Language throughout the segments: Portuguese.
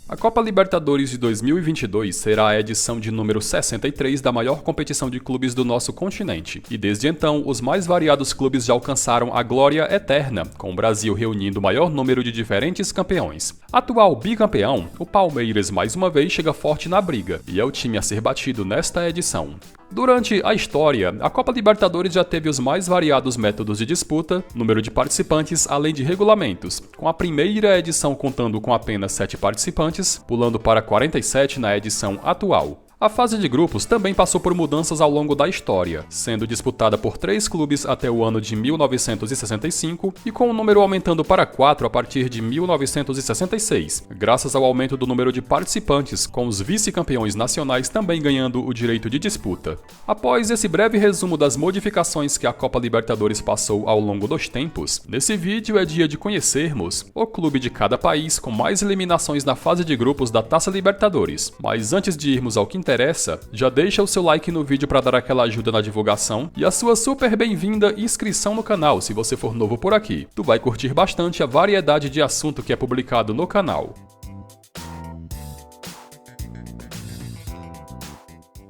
A Copa Libertadores de 2022 será a edição de número 63 da maior competição de clubes do nosso continente, e desde então os mais variados clubes já alcançaram a glória eterna, com o Brasil reunindo o maior número de diferentes campeões. Atual bicampeão, o Palmeiras mais uma vez chega forte na briga, e é o time a ser batido nesta edição. Durante a história, a Copa Libertadores já teve os mais variados métodos de disputa, número de participantes, além de regulamentos, com a primeira edição contando com apenas 7 participantes, pulando para 47 na edição atual. A fase de grupos também passou por mudanças ao longo da história, sendo disputada por 3 clubes até o ano de 1965 e com o número aumentando para 4 a partir de 1966, graças ao aumento do número de participantes, com os vice-campeões nacionais também ganhando o direito de disputa. Após esse breve resumo das modificações que a Copa Libertadores passou ao longo dos tempos, nesse vídeo é dia de conhecermos o clube de cada país com mais eliminações na fase de grupos da Taça Libertadores. Mas antes de irmos ao que interessa, já deixa o seu like no vídeo para dar aquela ajuda na divulgação e a sua super bem-vinda inscrição no canal se você for novo por aqui. Tu vai curtir bastante a variedade de assunto que é publicado no canal.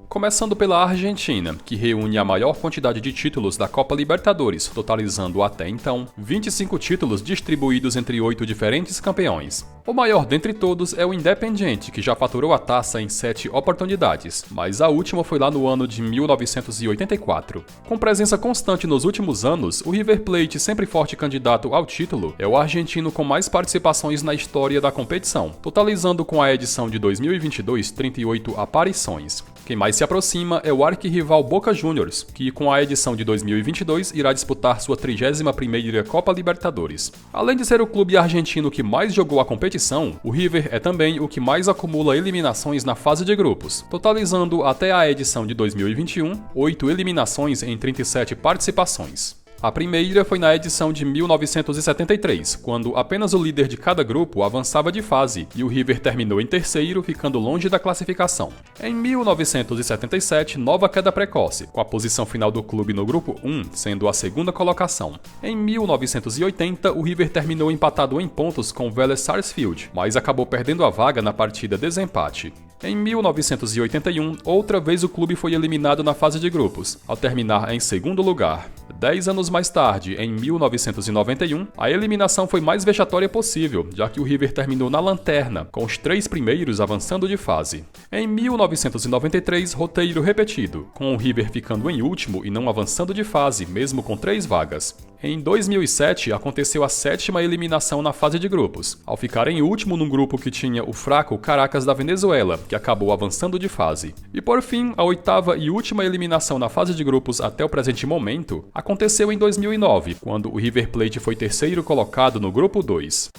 Começando pela Argentina, que reúne a maior quantidade de títulos da Copa Libertadores, totalizando até então 25 títulos distribuídos entre 8 diferentes campeões. O maior dentre todos é o Independiente, que já faturou a taça em 7 oportunidades, mas a última foi lá no ano de 1984. Com presença constante nos últimos anos, o River Plate, sempre forte candidato ao título, é o argentino com mais participações na história da competição, totalizando com a edição de 2022 38 aparições. Quem mais se aproxima é o arquirrival Boca Juniors, que com a edição de 2022 irá disputar sua 31ª Copa Libertadores. Além de ser o clube argentino que mais jogou a competição, o River é também o que mais acumula eliminações na fase de grupos, totalizando até a edição de 2021 8 eliminações em 37 participações. A primeira foi na edição de 1973, quando apenas o líder de cada grupo avançava de fase e o River terminou em terceiro, ficando longe da classificação. Em 1977, nova queda precoce, com a posição final do clube no grupo 1 sendo a segunda colocação. Em 1980, o River terminou empatado em pontos com o Vélez Sarsfield, mas acabou perdendo a vaga na partida desempate. Em 1981, outra vez o clube foi eliminado na fase de grupos, ao terminar em segundo lugar. 10 anos mais tarde, em 1991, a eliminação foi mais vexatória possível, já que o River terminou na lanterna, com os 3 primeiros avançando de fase. Em 1993, roteiro repetido, com o River ficando em último e não avançando de fase, mesmo com 3 vagas. Em 2007, aconteceu a 7ª eliminação na fase de grupos, ao ficar em último num grupo que tinha o fraco Caracas da Venezuela, que acabou avançando de fase. E por fim, a 8ª e última eliminação na fase de grupos até o presente momento aconteceu em 2009, quando o River Plate foi terceiro colocado no grupo 2.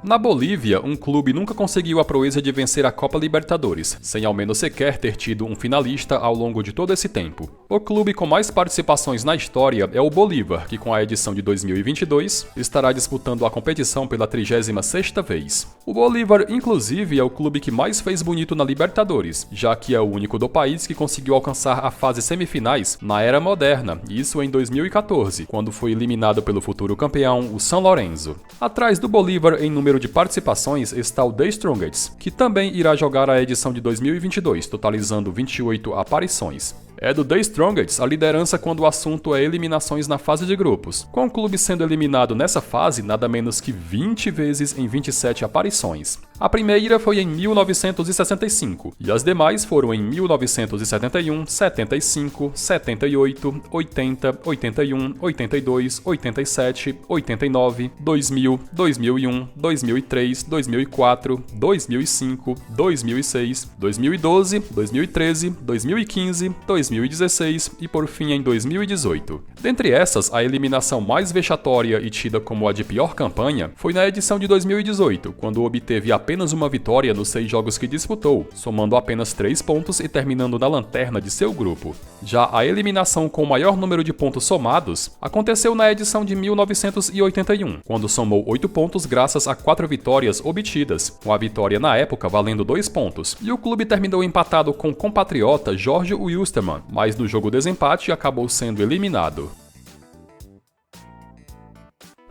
Na Bolívia, um clube nunca conseguiu a proeza de vencer a Copa Libertadores, sem ao menos sequer ter tido um finalista ao longo de todo esse tempo. O clube com mais participações na história é o Bolívar, que com a edição de 2022 estará disputando a competição pela 36ª vez. O Bolívar, inclusive, é o clube que mais fez bonito na Libertadores, já que é o único do país que conseguiu alcançar a fase semifinais na era moderna, isso em 2014, quando foi eliminado pelo futuro campeão, o São Lourenço. Atrás do Bolívar em número de participações está o The Strongest, que também irá jogar a edição de 2022, totalizando 28 aparições. É do The Strongest a liderança quando o assunto é eliminações na fase de grupos, com o clube sendo eliminado nessa fase nada menos que 20 vezes em 27 aparições. A primeira foi em 1965, e as demais foram em 1971, 75, 78, 80, 81, 82, 87, 89, 2000, 2001, 2003, 2004, 2005, 2006, 2012, 2013, 2015, 2016 e por fim em 2018. Dentre essas, a eliminação mais vexatória e tida como a de pior campanha foi na edição de 2018, quando obteve apenas uma vitória nos 6 jogos que disputou, somando apenas 3 pontos e terminando na lanterna de seu grupo. Já a eliminação com o maior número de pontos somados aconteceu na edição de 1981, quando somou 8 pontos graças a 4 vitórias obtidas, com a vitória na época valendo 2 pontos, e o clube terminou empatado com o compatriota Jorge Wilstermann, mas no jogo desempate acabou sendo eliminado.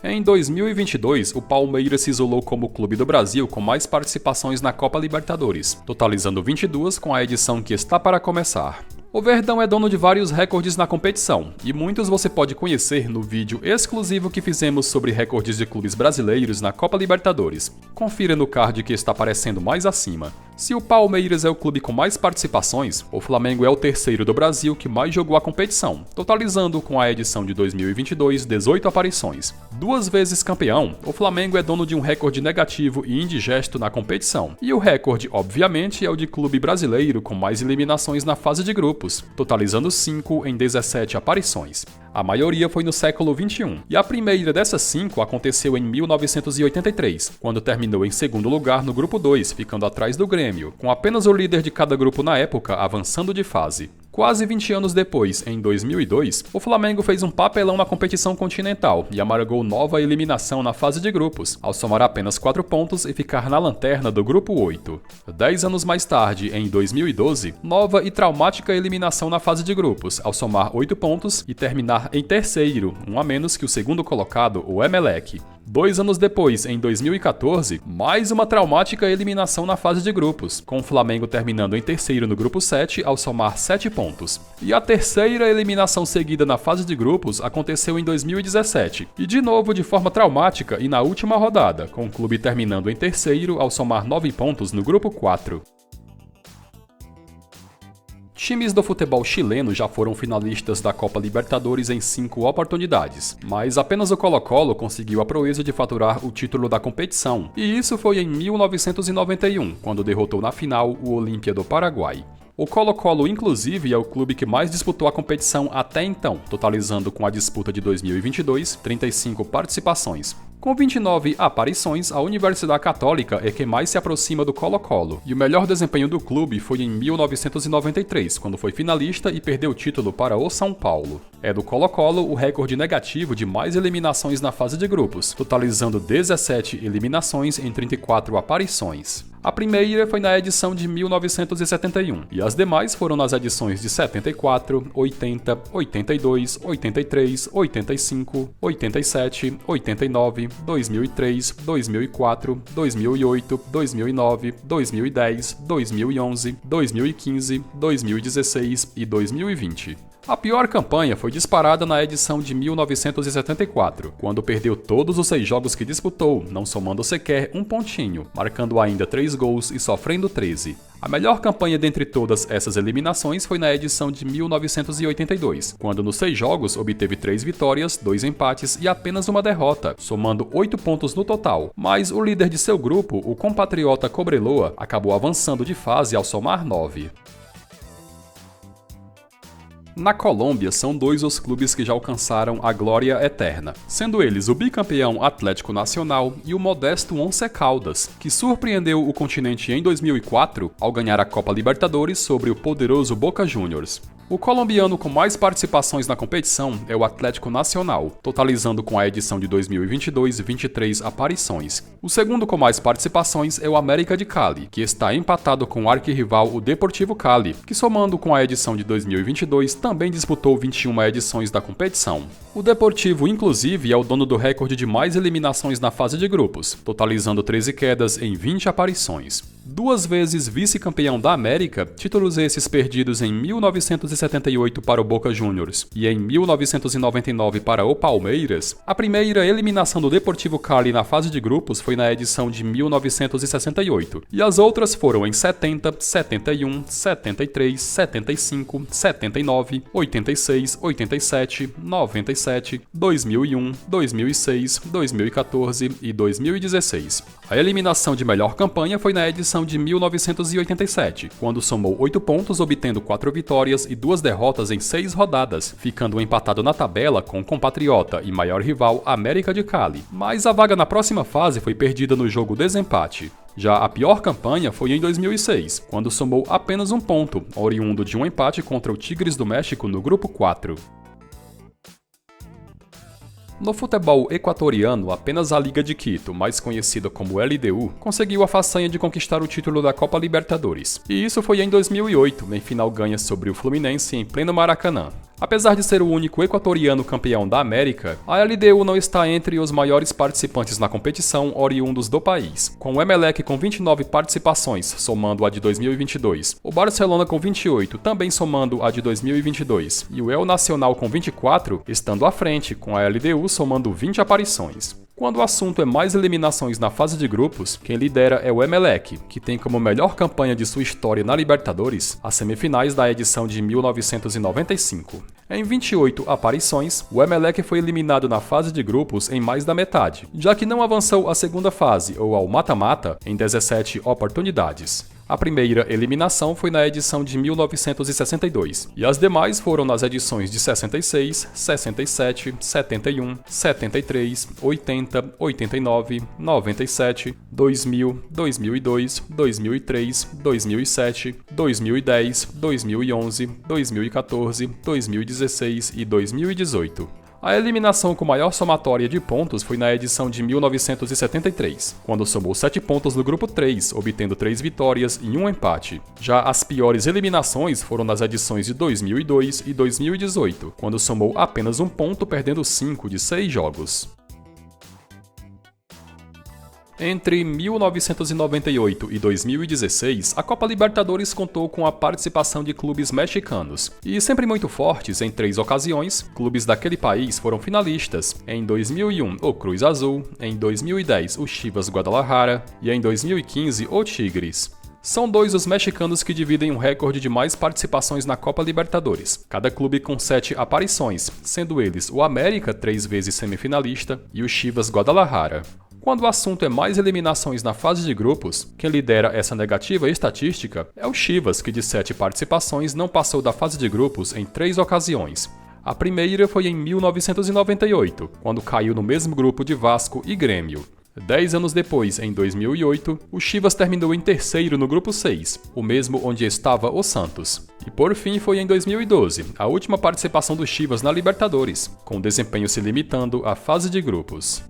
Em 2022, o Palmeiras se isolou como o clube do Brasil com mais participações na Copa Libertadores, totalizando 22 com a edição que está para começar. O Verdão é dono de vários recordes na competição, e muitos você pode conhecer no vídeo exclusivo que fizemos sobre recordes de clubes brasileiros na Copa Libertadores. Confira no card que está aparecendo mais acima. Se o Palmeiras é o clube com mais participações, o Flamengo é o terceiro do Brasil que mais jogou a competição, totalizando com a edição de 2022 18 aparições. 2 vezes campeão, o Flamengo é dono de um recorde negativo e indigesto na competição, e o recorde, obviamente, é o de clube brasileiro com mais eliminações na fase de grupos, totalizando 5 em 17 aparições. A maioria foi no século XXI, e a primeira dessas 5 aconteceu em 1983, quando terminou em segundo lugar no grupo 2, ficando atrás do Grêmio, com apenas o líder de cada grupo na época avançando de fase. Quase 20 anos depois, em 2002, o Flamengo fez um papelão na competição continental e amargou nova eliminação na fase de grupos, ao somar apenas 4 pontos e ficar na lanterna do grupo 8. 10 anos mais tarde, em 2012, nova e traumática eliminação na fase de grupos, ao somar 8 pontos e terminar em terceiro, um a menos que o segundo colocado, o Emelec. 2 anos depois, em 2014, mais uma traumática eliminação na fase de grupos, com o Flamengo terminando em terceiro no grupo 7 ao somar 7 pontos. E a terceira eliminação seguida na fase de grupos aconteceu em 2017, e de novo de forma traumática e na última rodada, com o clube terminando em terceiro ao somar 9 pontos no grupo 4. Times do futebol chileno já foram finalistas da Copa Libertadores em 5 oportunidades, mas apenas o Colo-Colo conseguiu a proeza de faturar o título da competição, e isso foi em 1991, quando derrotou na final o Olímpia do Paraguai. O Colo-Colo, inclusive, é o clube que mais disputou a competição até então, totalizando com a disputa de 2022 35 participações. Com 29 aparições, a Universidade Católica é quem mais se aproxima do Colo-Colo, e o melhor desempenho do clube foi em 1993, quando foi finalista e perdeu o título para o São Paulo. É do Colo-Colo o recorde negativo de mais eliminações na fase de grupos, totalizando 17 eliminações em 34 aparições. A primeira foi na edição de 1971, e as demais foram nas edições de 74, 80, 82, 83, 85, 87, 89, 2003, 2004, 2008, 2009, 2010, 2011, 2015, 2016 e 2020. A pior campanha foi disparada na edição de 1974, quando perdeu todos os 6 jogos que disputou, não somando sequer um pontinho, marcando ainda 3 gols e sofrendo 13. A melhor campanha dentre todas essas eliminações foi na edição de 1982, quando nos 6 jogos obteve 3 vitórias, 2 empates e apenas uma derrota, somando 8 pontos no total. Mas o líder de seu grupo, o compatriota Cobreloa, acabou avançando de fase ao somar 9. Na Colômbia, são 2 os clubes que já alcançaram a glória eterna, sendo eles o bicampeão Atlético Nacional e o modesto Once Caldas, que surpreendeu o continente em 2004 ao ganhar a Copa Libertadores sobre o poderoso Boca Juniors. O colombiano com mais participações na competição é o Atlético Nacional, totalizando com a edição de 2022 23 aparições. O segundo com mais participações é o América de Cali, que está empatado com o arquirrival o Deportivo Cali, que somando com a edição de 2022 também disputou 21 edições da competição. O Deportivo, inclusive, é o dono do recorde de mais eliminações na fase de grupos, totalizando 13 quedas em 20 aparições. 2 vezes vice-campeão da América, títulos esses perdidos em 1978 para o Boca Juniors e em 1999 para o Palmeiras, a primeira eliminação do Deportivo Cali na fase de grupos foi na edição de 1968, e as outras foram em 70, 71, 73, 75, 79, 86, 87, 97, 2001, 2006, 2014 e 2016. A eliminação de melhor campanha foi na edição de 1987, quando somou 8 pontos, obtendo 4 vitórias e 2 derrotas em 6 rodadas, ficando empatado na tabela com o compatriota e maior rival América de Cali. Mas a vaga na próxima fase foi perdida no jogo desempate. Já a pior campanha foi em 2006, quando somou apenas 1 ponto, oriundo de um empate contra o Tigres do México no grupo 4. No futebol equatoriano, apenas a Liga de Quito, mais conhecida como LDU, conseguiu a façanha de conquistar o título da Copa Libertadores. E isso foi em 2008, em final ganha sobre o Fluminense em pleno Maracanã. Apesar de ser o único equatoriano campeão da América, a LDU não está entre os maiores participantes na competição oriundos do país, com o Emelec com 29 participações, somando a de 2022, o Barcelona com 28, também somando a de 2022, e o El Nacional com 24, estando à frente, com a LDU somando 20 aparições. Quando o assunto é mais eliminações na fase de grupos, quem lidera é o Emelec, que tem como melhor campanha de sua história na Libertadores as semifinais da edição de 1995. Em 28 aparições, o Emelec foi eliminado na fase de grupos em mais da metade, já que não avançou à segunda fase ou ao mata-mata em 17 oportunidades. A primeira eliminação foi na edição de 1962, e as demais foram nas edições de 66, 67, 71, 73, 80, 89, 97, 2000, 2002, 2003, 2007, 2010, 2011, 2014, 2016 e 2018. A eliminação com maior somatória de pontos foi na edição de 1973, quando somou 7 pontos no grupo 3, obtendo 3 vitórias e 1 empate. Já as piores eliminações foram nas edições de 2002 e 2018, quando somou apenas 1 ponto, perdendo 5 de 6 jogos. Entre 1998 e 2016, a Copa Libertadores contou com a participação de clubes mexicanos, e sempre muito fortes em 3 ocasiões, clubes daquele país foram finalistas. Em 2001, o Cruz Azul, em 2010, o Chivas Guadalajara e em 2015, o Tigres. São 2 os mexicanos que dividem um recorde de mais participações na Copa Libertadores, cada clube com 7 aparições, sendo eles o América, 3 vezes semifinalista, e o Chivas Guadalajara. Quando o assunto é mais eliminações na fase de grupos, quem lidera essa negativa estatística é o Chivas, que de 7 participações não passou da fase de grupos em 3 ocasiões. A primeira foi em 1998, quando caiu no mesmo grupo de Vasco e Grêmio. 10 anos depois, em 2008, o Chivas terminou em terceiro no grupo 6, o mesmo onde estava o Santos. E por fim foi em 2012, a última participação do Chivas na Libertadores, com o desempenho se limitando à fase de grupos.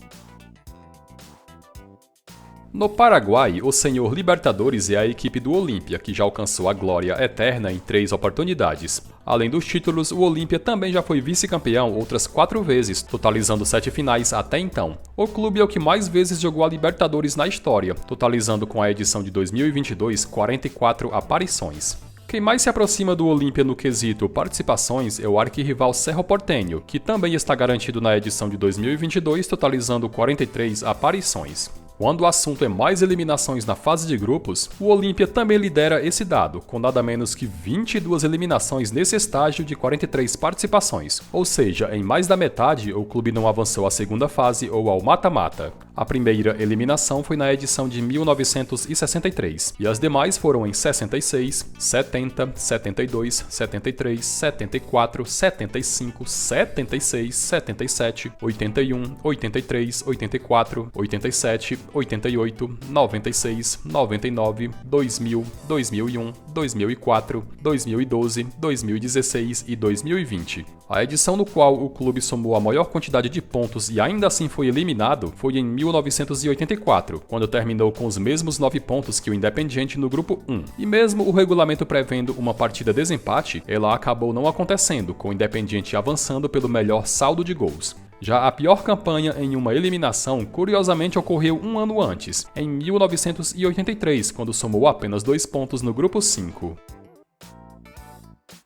No Paraguai, o senhor Libertadores é a equipe do Olímpia, que já alcançou a glória eterna em 3 oportunidades. Além dos títulos, o Olímpia também já foi vice-campeão outras 4 vezes, totalizando 7 finais até então. O clube é o que mais vezes jogou a Libertadores na história, totalizando com a edição de 2022 44 aparições. Quem mais se aproxima do Olímpia no quesito participações é o arquirrival Cerro Porteño, que também está garantido na edição de 2022, totalizando 43 aparições. Quando o assunto é mais eliminações na fase de grupos, o Olímpia também lidera esse dado, com nada menos que 22 eliminações nesse estágio de 43 participações, ou seja, em mais da metade o clube não avançou à segunda fase ou ao mata-mata. A primeira eliminação foi na edição de 1963, e as demais foram em 66, 70, 72, 73, 74, 75, 76, 77, 81, 83, 84, 87, 88, 96, 99, 2000, 2001, 2004, 2012, 2016 e 2020. A edição no qual o clube somou a maior quantidade de pontos e ainda assim foi eliminado foi em 1984, quando terminou com os mesmos 9 pontos que o Independiente no grupo 1. E mesmo o regulamento prevendo uma partida desempate, ela acabou não acontecendo, com o Independiente avançando pelo melhor saldo de gols. Já a pior campanha em uma eliminação, curiosamente, ocorreu um ano antes, em 1983, quando somou apenas 2 pontos no grupo 5.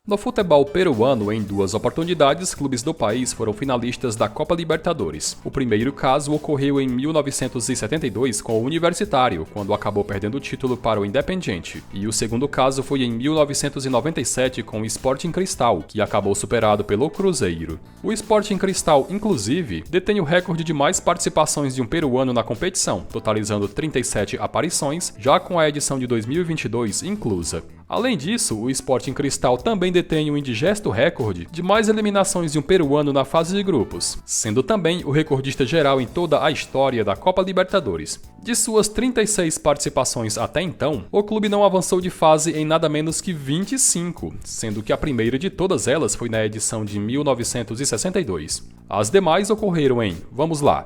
No futebol peruano, em 2 oportunidades, clubes do país foram finalistas da Copa Libertadores. O primeiro caso ocorreu em 1972 com o Universitário, quando acabou perdendo o título para o Independiente. E o segundo caso foi em 1997 com o Sporting Cristal, que acabou superado pelo Cruzeiro. O Sporting Cristal, inclusive, detém o recorde de mais participações de um peruano na competição, totalizando 37 aparições, já com a edição de 2022 inclusa. Além disso, o Sporting Cristal também detém o indigesto recorde de mais eliminações de um peruano na fase de grupos, sendo também o recordista geral em toda a história da Copa Libertadores. De suas 36 participações até então, o clube não avançou de fase em nada menos que 25, sendo que a primeira de todas elas foi na edição de 1962. As demais ocorreram em,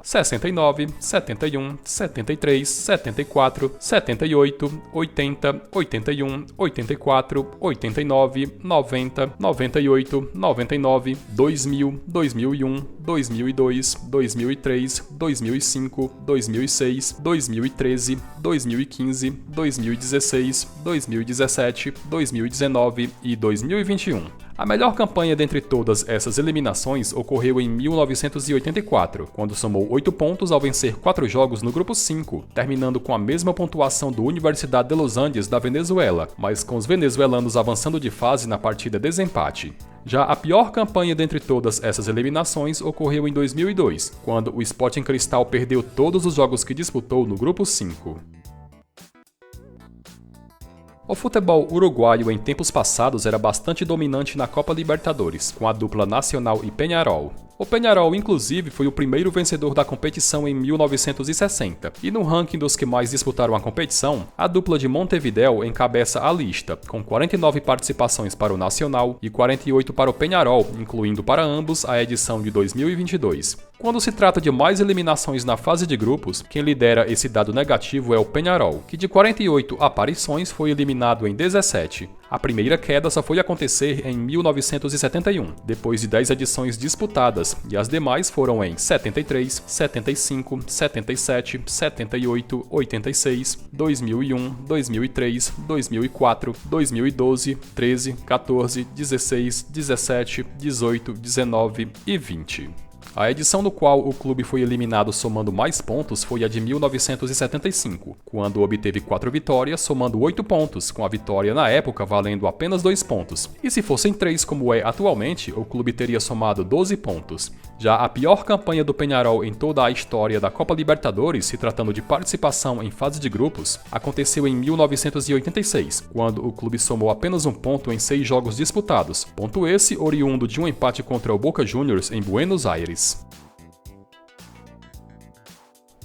69, 71, 73, 74, 78, 80, 81, 82, 94, 89, 90, 98, 99, 2000, 2001, 2002, 2003, 2005, 2006, 2013, 2015, 2016, 2017, 2019 e 2021. A melhor campanha dentre todas essas eliminações ocorreu em 1984, quando somou 8 pontos ao vencer 4 jogos no grupo 5, terminando com a mesma pontuação do Universidad de los Andes da Venezuela, mas com os venezuelanos avançando de fase na partida desempate. Já a pior campanha dentre todas essas eliminações ocorreu em 2002, quando o Sporting Cristal perdeu todos os jogos que disputou no grupo 5. O futebol uruguaio em tempos passados era bastante dominante na Copa Libertadores, com a dupla Nacional e Peñarol. O Peñarol, inclusive, foi o primeiro vencedor da competição em 1960, e no ranking dos que mais disputaram a competição, a dupla de Montevidéu encabeça a lista, com 49 participações para o Nacional e 48 para o Peñarol, incluindo para ambos a edição de 2022. Quando se trata de mais eliminações na fase de grupos, quem lidera esse dado negativo é o Peñarol, que de 48 aparições foi eliminado em 17. A primeira queda só foi acontecer em 1971, depois de 10 edições disputadas, e as demais foram em 73, 75, 77, 78, 86, 2001, 2003, 2004, 2012, 13, 14, 16, 17, 18, 19 e 20. A edição no qual o clube foi eliminado somando mais pontos foi a de 1975, quando obteve 4 vitórias somando 8 pontos, com a vitória na época valendo apenas 2 pontos. E se fossem 3 como é atualmente, o clube teria somado 12 pontos. Já a pior campanha do Peñarol em toda a história da Copa Libertadores, se tratando de participação em fase de grupos, aconteceu em 1986, quando o clube somou apenas 1 ponto em 6 jogos disputados, ponto esse oriundo de um empate contra o Boca Juniors em Buenos Aires.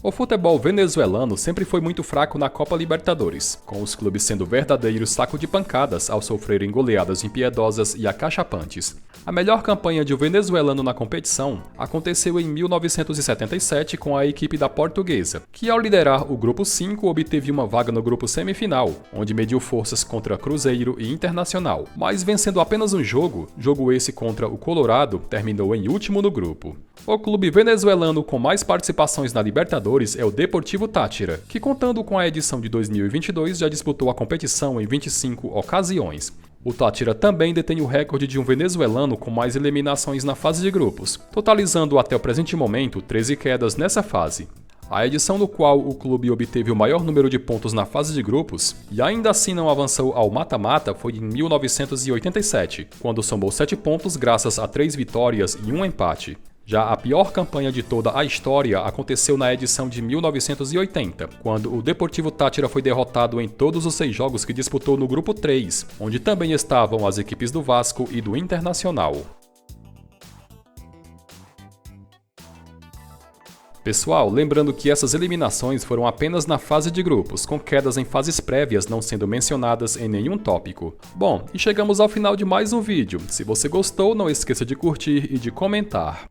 O futebol venezuelano sempre foi muito fraco na Copa Libertadores, com os clubes sendo verdadeiros saco de pancadas ao sofrerem goleadas impiedosas e acachapantes. A melhor campanha de um venezuelano na competição aconteceu em 1977 com a equipe da Portuguesa, que ao liderar o grupo 5 obteve uma vaga no grupo semifinal, onde mediu forças contra Cruzeiro e Internacional, mas vencendo apenas um jogo esse contra o Colorado, terminou em último no grupo. O clube venezuelano com mais participações na Libertadores é o Deportivo Táchira, que contando com a edição de 2022 já disputou a competição em 25 ocasiões. O Táchira também detém o recorde de um venezuelano com mais eliminações na fase de grupos, totalizando até o presente momento 13 quedas nessa fase. A edição no qual o clube obteve o maior número de pontos na fase de grupos, e ainda assim não avançou ao mata-mata, foi em 1987, quando somou 7 pontos graças a 3 vitórias e 1 empate. Já a pior campanha de toda a história aconteceu na edição de 1980, quando o Deportivo Táchira foi derrotado em todos os 6 jogos que disputou no grupo 3, onde também estavam as equipes do Vasco e do Internacional. Pessoal, lembrando que essas eliminações foram apenas na fase de grupos, com quedas em fases prévias não sendo mencionadas em nenhum tópico. Bom, e chegamos ao final de mais um vídeo. Se você gostou, não esqueça de curtir e de comentar.